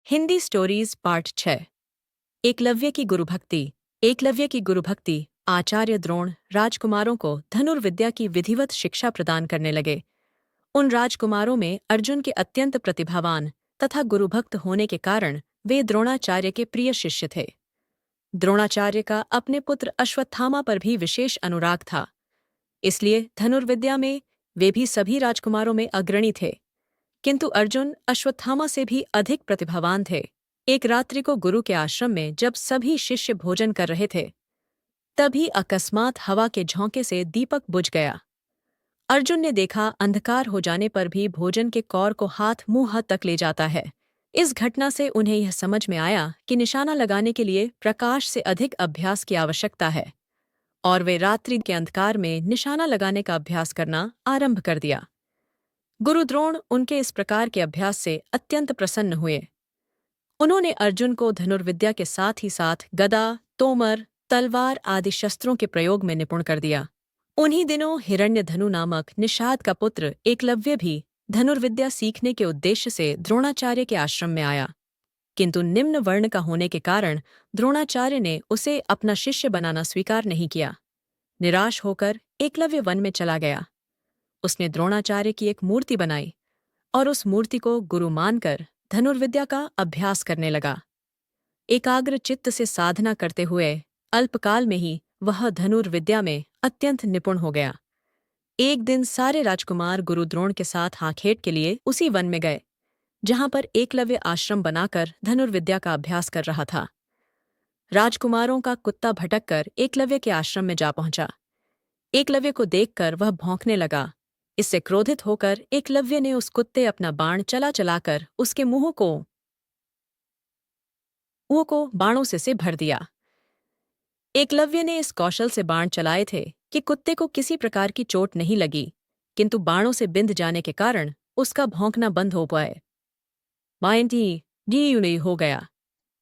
Hindi stories part 6। Eklavya की गुरुभक्ति। एकलव्य की गुरुभक्ति। आचार्य द्रोण राजकुमारों को धनुर्विद्या की विधिवत शिक्षा प्रदान करने लगे। उन राजकुमारों में अर्जुन के अत्यंत प्रतिभावान तथा गुरुभक्त होने के कारण वे द्रोणाचार्य के प्रिय शिष्य थे। द्रोणाचार्य का अपने पुत्र अश्वत्थामा पर भी विशेष अनुराग था, इसलिए धनुर्विद्या में वे भी सभी राजकुमारों में अग्रणी थे। किंतु अर्जुन अश्वत्थामा से भी अधिक प्रतिभावान थे। एक रात्रि को गुरु के आश्रम में जब सभी शिष्य भोजन कर रहे थे, तभी अकस्मात हवा के झोंके से दीपक बुझ गया। अर्जुन ने देखा अंधकार हो जाने पर भी भोजन के कौर को हाथ मुंह तक ले जाता है। इस घटना से उन्हें यह समझ में आया कि निशाना लगाने के लिए प्रकाश से अधिक अभ्यास की आवश्यकता है, और वे रात्रि के अंधकार में निशाना लगाने का अभ्यास करना आरंभ कर दिया। गुरु द्रोण उनके इस प्रकार के अभ्यास से अत्यंत प्रसन्न हुए। उन्होंने अर्जुन को धनुर्विद्या के साथ ही साथ गदा, तोमर, तलवार आदि शस्त्रों के प्रयोग में निपुण कर दिया। उन्हीं दिनों हिरण्यधनु नामक निषाद का पुत्र एकलव्य भी धनुर्विद्या सीखने के उद्देश्य से द्रोणाचार्य के आश्रम में आया, किंतु निम्न वर्ण का होने के कारण द्रोणाचार्य ने उसे अपना शिष्य बनाना स्वीकार नहीं किया। निराश होकर एकलव्य वन में चला गया। उसने द्रोणाचार्य की एक मूर्ति बनाई और उस मूर्ति को गुरु मानकर धनुर्विद्या का अभ्यास करने लगा। एकाग्र चित्त से साधना करते हुए अल्पकाल में ही वह धनुर्विद्या में अत्यंत निपुण हो गया। एक दिन सारे राजकुमार गुरु द्रोण के साथ आखेट के लिए उसी वन में गए, जहां पर एकलव्य आश्रम बनाकर धनुर्विद्या का अभ्यास कर रहा था। राजकुमारों का कुत्ता भटक कर एकलव्य के आश्रम में जा पहुंचा। एकलव्य को देखकर वह भौंकने लगा। इससे क्रोधित होकर एकलव्य ने उस कुत्ते अपना बाण चलाकर उसके मुंह को बाणों से भर दिया। एकलव्य ने इस कौशल से बाण चलाए थे कि कुत्ते को किसी प्रकार की चोट नहीं लगी, किंतु बाणों से बिंध जाने के कारण उसका भौंकना बंद हो पाए। माइंडी हो गया।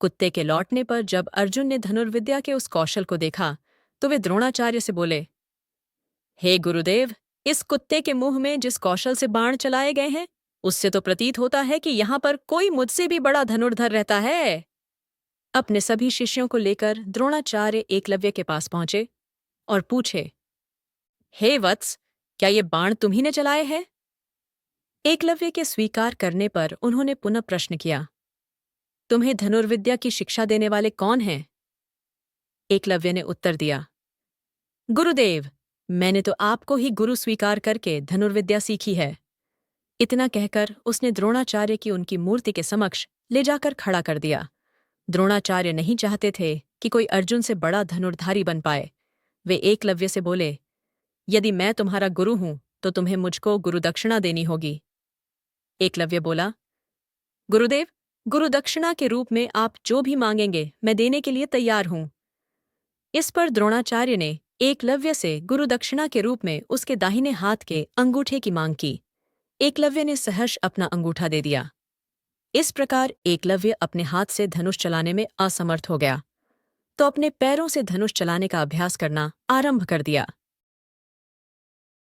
कुत्ते के लौटने पर जब अर्जुन ने धनुर्विद्या के उस कौशल को देखा तो वे द्रोणाचार्य से बोले, हे गुरुदेव, इस कुत्ते के मुंह में जिस कौशल से बाण चलाए गए हैं, उससे तो प्रतीत होता है कि यहाँ पर कोई मुझसे भी बड़ा धनुर्धर रहता है। अपने सभी शिष्यों को लेकर द्रोणाचार्य एकलव्य के पास पहुंचे और पूछे, हे वत्स, क्या ये बाण तुम्ही ने चलाए हैं? एकलव्य के स्वीकार करने पर उन्होंने पुनः प्रश्न किया, तुम्हें धनुर्विद्या की शिक्षा देने वाले कौन हैं? एकलव्य ने उत्तर दिया, गुरुदेव, मैंने तो आपको ही गुरु स्वीकार करके धनुर्विद्या सीखी है। इतना कहकर उसने द्रोणाचार्य की उनकी मूर्ति के समक्ष ले जाकर खड़ा कर दिया। द्रोणाचार्य नहीं चाहते थे कि कोई अर्जुन से बड़ा धनुर्धारी बन पाए। वे एकलव्य से बोले, यदि मैं तुम्हारा गुरु हूं तो तुम्हें मुझको गुरुदक्षिणा देनी होगी। एकलव्य बोला, गुरुदेव, गुरुदक्षिणा के रूप में आप जो भी मांगेंगे मैं देने के लिए तैयार हूं। इस पर द्रोणाचार्य ने एकलव्य से गुरुदक्षिणा के रूप में उसके दाहिने हाथ के अंगूठे की मांग की। एकलव्य ने सहर्ष अपना अंगूठा दे दिया। इस प्रकार एकलव्य अपने हाथ से धनुष चलाने में असमर्थ हो गया, तो अपने पैरों से धनुष चलाने का अभ्यास करना आरंभ कर दिया।